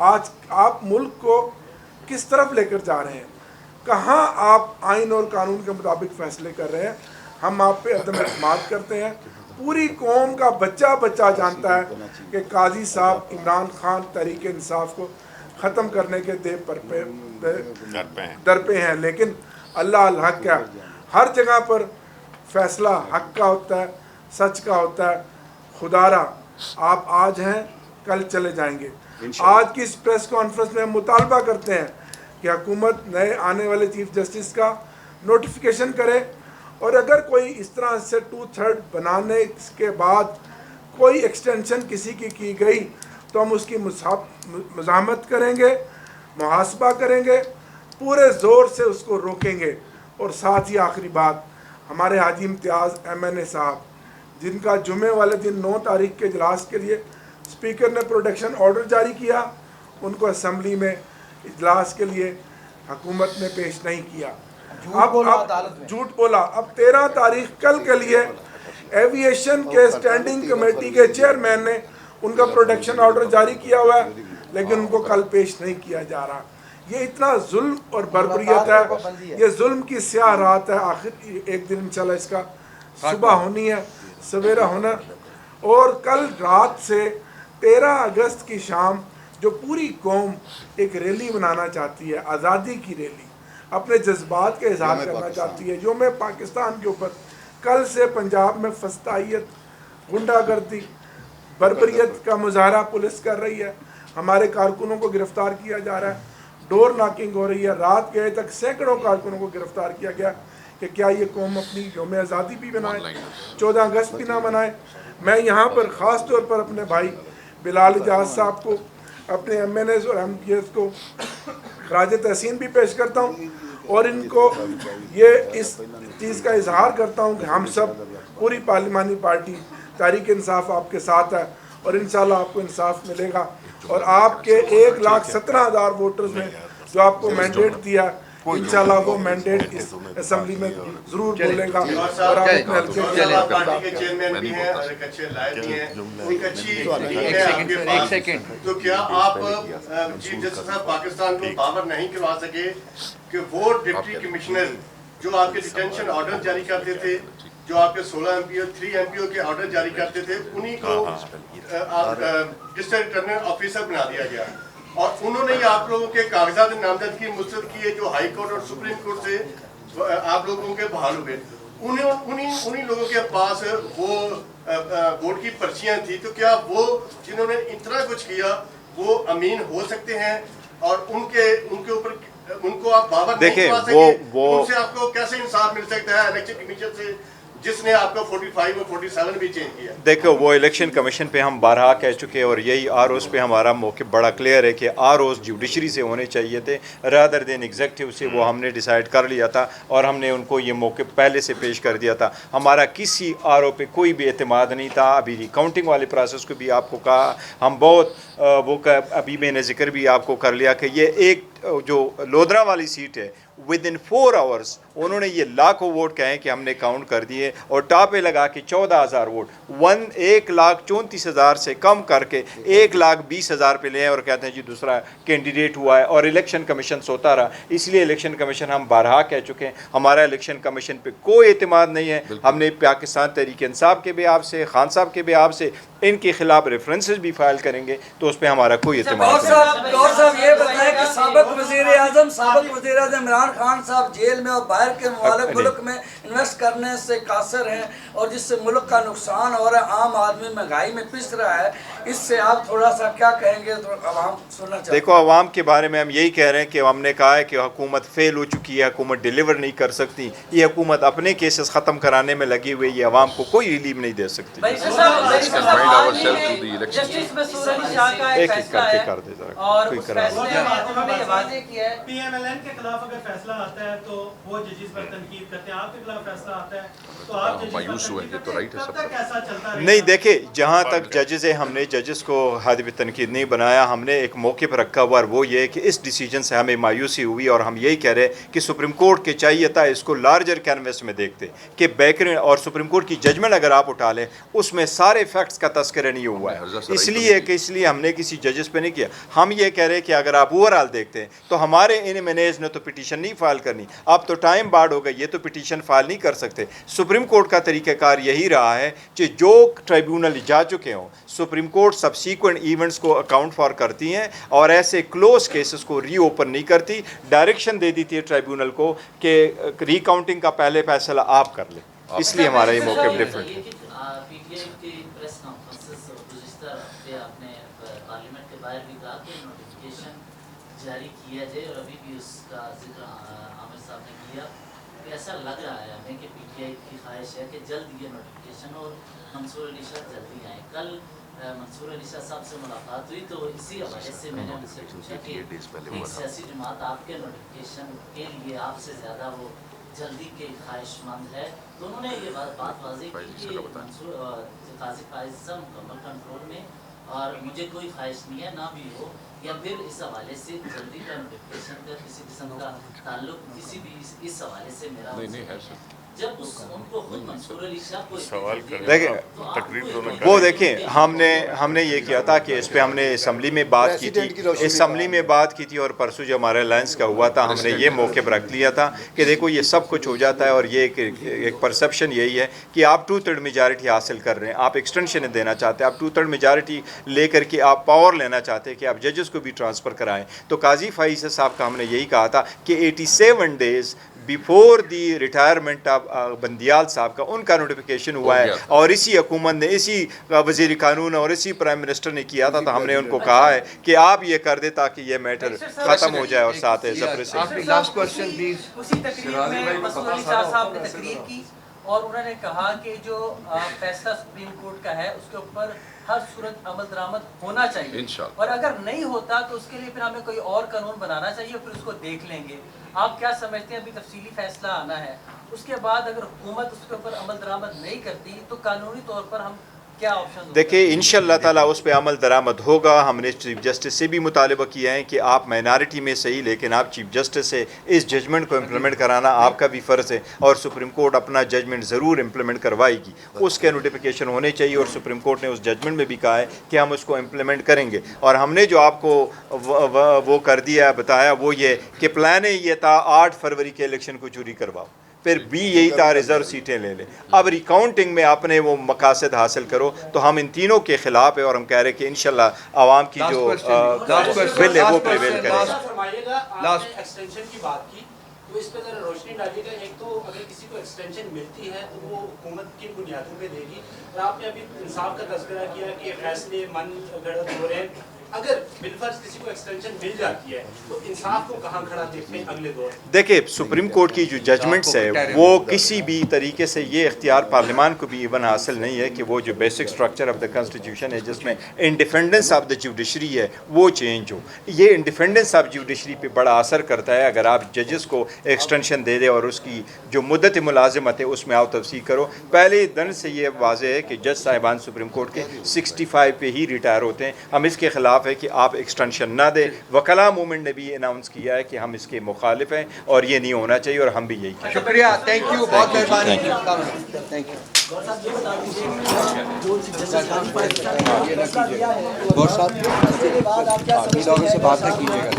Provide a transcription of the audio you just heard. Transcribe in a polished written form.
آج آپ ملک کو کس طرف لے کر جا رہے ہیں, کہاں آپ آئین اور قانون کے مطابق فیصلے کر رہے ہیں. ہم آپ پہ عدم اعتماد کرتے ہیں. پوری قوم کا بچہ بچہ جانتا ہے کہ قاضی صاحب عمران خان تحریک انصاف کو ختم کرنے کے در پہ ہیں, لیکن اللہ الحق کیا, ہر جگہ پر فیصلہ حق کا ہوتا ہے, سچ کا ہوتا ہے. خدا را آپ آج ہیں, کل چلے جائیں گے. آج کی اس پریس کانفرنس میں ہم مطالبہ کرتے ہیں کہ حکومت نئے آنے والے چیف جسٹس کا نوٹیفیکیشن کرے, اور اگر کوئی اس طرح سے 2/3 بنانے کے بعد کوئی ایکسٹینشن کسی کی گئی تو ہم اس کی مزاحمت کریں گے, محاسبہ کریں گے, پورے زور سے اس کو روکیں گے. اور ساتھ ہی آخری بات, ہمارے حاجی امتیاز MNA صاحب, جن کا جمعے والے دن 9 تاریخ کے اجلاس کے لیے اسپیکر نے پروٹیکشن آرڈر جاری کیا, ان کو اسمبلی میں اجلاس کے لیے حکومت نے پیش نہیں کیا. اب جھوٹ بولا. اب 13 تاریخ کل کے لیے ایویشن کے اسٹینڈنگ کمیٹی کے چیئرمین نے ان کا پروٹیکشن آرڈر جاری کیا ہوا ہے, لیکن ان کو کل پیش نہیں کیا جا رہا. یہ اتنا ظلم اور بربریت ہے, یہ ظلم کی سیاہ رات ہے. آخر ایک دن انشاءاللہ اس کا صبح ہونی ہے, سویرا ہونا. اور کل رات سے 13 اگست کی شام جو پوری قوم ایک ریلی بنانا چاہتی ہے, آزادی کی ریلی, اپنے جذبات کا اظہار کرنا چاہتی ہے یوم پاکستان کے اوپر, کل سے پنجاب میں فسطائیت, غنڈہ گردی, بربریت کا مظاہرہ پولیس کر رہی ہے. ہمارے کارکنوں کو گرفتار کیا جا رہا ہے, ڈور ناکنگ ہو رہی ہے. رات گئے تک سینکڑوں کارکنوں کو گرفتار کیا گیا کہ کیا یہ قوم اپنی یوم آزادی بھی منائے, 14 اگست بھی نہ منائے. میں یہاں پر خاص طور پر اپنے بھائی بلال اجاز صاحب کو, اپنے MNAs اور MPs کو خراج تحسین بھی پیش کرتا ہوں, اور ان کو یہ اس چیز کا اظہار کرتا ہوں کہ ہم سب پوری پارلیمانی پارٹی تحریک انصاف آپ کے ساتھ ہے, اور انشاءاللہ آپ کو انصاف ملے گا. اور آپ کے 1,17,000 ووٹرز نے جو آپ کو مینڈیٹ دیا, انشاءاللہ وہ مینڈیٹ اس اسمبلی میں ضرور بولے گا. اور آپ اپنے حلقے پارٹی کے چیئرمین بھی ہیں اور ایک اچھے لائق بھی ہیں, ایک اچھی ہے آپ کے پاس, تو کیا آپ چیف جسٹس صاحب پاکستان کو باور نہیں کروا سکے کہ وہ ڈپٹی کمشنر جو آپ کے ڈیٹینشن آرڈر جاری کرتے تھے, جو آپ کے 16 MP اور 3 MPO کے آرڈر جاری کرتے تھے, انہی کو ڈسٹرکٹ ریٹرننگ آفیسر بنا دیا گیا, اور انہوں نے آپ لوگوں کے کاغذات نامزدگی مسترد کیے جو ہائی کورٹ اور سپریم کورٹ سے آپ لوگوں کے بحال ہوئے. انہی لوگوں کے پاس وہ ووٹ کی پرچیاں تھیں, تو کیا وہ جنہوں نے اتنا کچھ کیا وہ امین ہو سکتے ہیں, اور ان کے اوپر ان کو آپ باور نہیں کروا سکے, ان سے آپ کو کیسے انصاف مل سکتا ہے الیکشن کمیشن سے جس نے آپ کو 45 اور 47 بھی چینج کیا؟ دیکھو وہ الیکشن کمیشن پہ ہم بارہا کہہ چکے, اور یہی آر اوز پہ ہمارا موقف بڑا کلیئر ہے کہ آر اوز جوڈیشری سے ہونے چاہیے تھے رادر دین ایگزیکٹو سے. وہ ہم نے ڈیسائیڈ کر لیا تھا, اور ہم نے ان کو یہ موقف پہلے سے پیش کر دیا تھا. ہمارا کسی آر او پہ کوئی بھی اعتماد نہیں تھا. ابھی کاؤنٹنگ والے پروسیس کو بھی آپ کو کہا, ہم بہت ابھی میں نے ذکر بھی آپ کو کر لیا کہ یہ ایک جو لودھرا والی سیٹ ہے ود ان 4 hours انہوں نے یہ لاکھوں ووٹ کہے کہ ہم نے کاؤنٹ کر دیے, اور ٹاپ پہ لگا کے 14,000 ووٹ 1,34,000 سے کم کر کے 1,20,000 پہ لے, اور کہتے ہیں جی دوسرا کینڈیڈیٹ ہوا ہے, اور الیکشن کمیشن سوتا رہا. اس لیے الیکشن کمیشن ہم بارہا کہہ چکے ہیں ہمارا الیکشن کمیشن پہ کوئی اعتماد نہیں ہے. ہم نے پاکستان تحریک انصاف کے بھی آپ سے, خان صاحب کے بھی آپ سے, ان کے خلاف ریفرنسز بھی فائل کریں گے, تو اس پہ ہمارا کوئی اعتماد نہیں. گور صاحب یہ بتائیں کہ سابق وزیر اعظم عمران خان صاحب جیل میں اور باہر کے ممالک ملک میں انویسٹ کرنے سے قاصر ہیں, اور جس سے ملک کا نقصان ہو رہا ہے, عام آدمی مہنگائی میں پس رہا ہے, اس سے آپ تھوڑا سا کیا کہیں گے؟ تو عوام سننا چاہتے ہیں. دیکھو عوام کے بارے میں ہم یہی کہہ رہے ہیں کہ ہم نے کہا ہے کہ حکومت فیل ہو چکی ہے, حکومت ڈیلیور نہیں کر سکتی, یہ حکومت اپنے کیسز ختم کرانے میں لگی ہوئی, یہ عوام کو کوئی ریلیف نہیں دے سکتی. جسٹس مسرور علی شاہ کا ایک فیصلہ ہے, اور اس فیصلے میں انہوں نے یہ واضح کیا ہے PMLN کے خلاف اگر فیصلہ آتا ہے تو وہ ججز پر تنقید کرتے ہیں, آپ کے خلاف فیصلہ آتا ہے تو آپ ججز پر تنقید کرتے ہیں, کب تک ایسا چلتا رہے گا؟ نہیں دیکھیں, جہاں تک ججز ہم نے जजेस को हादिब तनकीद नहीं बनाया, हमने एक मौके पर रखा हुआ, और वो ये कि इस डिसीजन से हमें मायूसी हुई और हम यही कह रहे हैं कि सुप्रीम कोर्ट के चाहिए था इसको लार्जर कैनवस में देखते कि बैकग्राउंड और सुप्रीम कोर्ट की जजमेंट अगर आप उठा लें उसमें सारे फैक्ट्स का तस्करा नहीं हुआ है, इसलिए हमने किसी जजेस पे नहीं किया। हम ये कह रहे हैं कि अगर आप ओवरऑल देखते हैं तो हमारे इन मैनेज ने तो पिटीशन नहीं फाइल करनी, अब तो टाइम बार्ड हो गई, ये तो पिटीशन फाइल नहीं कर सकते। सुप्रीम कोर्ट का तरीक़ाकार यही रहा है कि जो ट्राइब्यूनल जा चुके हों, सुप्रीम कोर्ट सबसीक्वेंट इवेंट्स को अकाउंट फॉर करती हैं और ऐसे क्लोज केसेस को री ओपन नहीं करती, डायरेक्शन दे देती है ट्राइब्यूनल को कि रिकाउंटिंग का पहले फैसला आप कर लें, इसलिए हमारा ये मौक़िफ़ डिफरेंट है। पीटीआई की प्रेस कॉन्फ्रेंस गुज़िश्ता हफ्ते आपने पार्लियामेंट के बाहर भी कहा कि नोटिफिकेशन जारी किया जाए, और अभी भी उसका जिक्र आमिर साहब ने किया कि ऐसा लग रहा है हमें कि पीटीआई की ख्वाहिश है कि जल्द ये नोटिफिकेशन और मंसूर अली शाह जल्दी आए। कल मंसूर अली शाह साहब से मुलाकात हुई तो इसी हवाले से मैंने उनसे पूछा कि एक सियासी जमात आपके नोटिफिकेशन के लिए आपसे ज़्यादा वो जल्दी के ख्वाहिशमंद है, तो उन्होंने ये बात वाज़ेह की कि मंसूर काजी फाइज़ साहब मुकम्मल कंट्रोल में और मुझे कोई ख्वाहिश नहीं है, ना भी हो, या फिर इस हवाले से जल्दी का नोटिफिकेशन का किसी किस्म का ताल्लुक किसी भी इस हवाले से मेरा नहीं है। जब उनको खुद मंसूर अली शाह को सवाल देखें वो देखें हमने ये किया था कि इस पे हमने असम्बली में बात की थी, और परसों जो हमारा अलायंस का हुआ था हमने ये मौके पर रख लिया था कि देखो ये सब कुछ हो जाता है, और ये एक परसेप्शन यही है कि आप 2/3 मेजॉरिटी हासिल कर रहे हैं, आप एक्सटेंशन देना चाहते हैं, आप 2/3 मेजॉरिटी लेकर के आप पावर लेना चाहते हैं कि आप जजेस को भी ट्रांसफ़र कराएं। तो काजी फाइज़ साहब का हमने यही कहा था कि 87 days before the retirement of Bandial साहब का उनका नोटिफिकेशन हुआ है, और इसी हुकूमत ने, इसी वज़ीर कानून और इसी प्राइम मिनिस्टर ने किया था। तो हमने उनको कहा है कि आप ये कर दे ताकि ये मैटर ख़त्म हो जाए, और साथ है ज़बर से लास्ट क्वेश्चन प्लीज। उसी तकरीर में मंसूर अली शाह साहब ने तकरीर की और उन्होंने कहा कि जो फैसला सुप्रीम कोर्ट का है उसके ऊपर हर सूरत अमल दरामद होना चाहिए, और अगर नहीं होता तो उसके लिए फिर हमें कोई और कानून बनाना चाहिए, फिर उसको देख लेंगे। आप क्या समझते हैं, अभी तफसीली फैसला आना है, उसके बाद अगर हुकूमत उसके ऊपर अमल दरामद नहीं करती तो कानूनी तौर पर हम क्या ऑप्शन? देखिए इंशाअल्लाह ताला उस पर अमल दरामद होगा। हमने चीफ जस्टिस से भी मुतालबा किया है कि आप माइनॉरिटी में सही, लेकिन आप चीफ जस्टिस से इस जजमेंट को इम्प्लीमेंट कराना आपका भी फ़र्ज़ है, और सुप्रीम कोर्ट अपना जजमेंट ज़रूर इम्प्लीमेंट करवाएगी, उसके नोटिफिकेशन होने चाहिए, और सुप्रीम कोर्ट ने उस जजमेंट में भी कहा है कि हम उसको इम्प्लीमेंट करेंगे। और हमने जो आपको वो कर दिया बताया वो ये कि प्लान ये था 8 फरवरी के इलेक्शन को चोरी करवाओ, फिर भी यही था रिजर्व सीटें ले लें, अब रिकाउंटिंग में आपने वो मकासद हासिल करो। तो हम इन तीनों के खिलाफ है, और हम कह रहे हैं कि इंशाल्लाह आवाम की जो बिल है वो प्रिवेल करेगा। लास्ट एक्सटेंशन की बात की तो इस पर जरा रोशनी डालिएगा। एक तो अगर किसी को एक्सटेंशन मिलती है तो वो हुकूमत की बुनियादों पे देगी, और आपने अभी इंसाफ का तज़किरा किया कि फैसले मन गढ़ हो रहे हैं। अगर बिलफर्ज किसी को एक्सटेंशन मिल जाती है तो इंसाफ को कहाँ खड़ा देखते हैं अगले दौर? देखिए सुप्रीम कोर्ट की जो जजमेंट्स है वो किसी भी तरीके से ये इख्तियार पार्लियामान को भी इवन हासिल नहीं है कि वो जो basic structure of the constitution है जिसमें इंडिपेंडेंस ऑफ द जुडिशरी है वो चेंज हो। ये इंडिपेंडेंस ऑफ जुडिशरी पे बड़ा असर करता है अगर आप जजेस को एक्सटेंशन दे दे और उसकी जो मुद्दत मुलाजमत है उसमें आप तफसील करो। पहले दिन से ये वाज़ेह है कि जज साहिबान सुप्रीम कोर्ट के 65 पे ही रिटायर होते हैं। हम इसके खिलाफ है कि आप एक्सटेंशन ना दें। वकला मूवमेंट ने भी अनाउंस किया है कि हम इसके मुखालिफ हैं और ये नहीं होना चाहिए, और हम भी यही कहें। शुक्रिया, थैंक यू, बहुत मेहरबानी, थैंक यू। गौर साहब लोगों से बात कीजिएगा।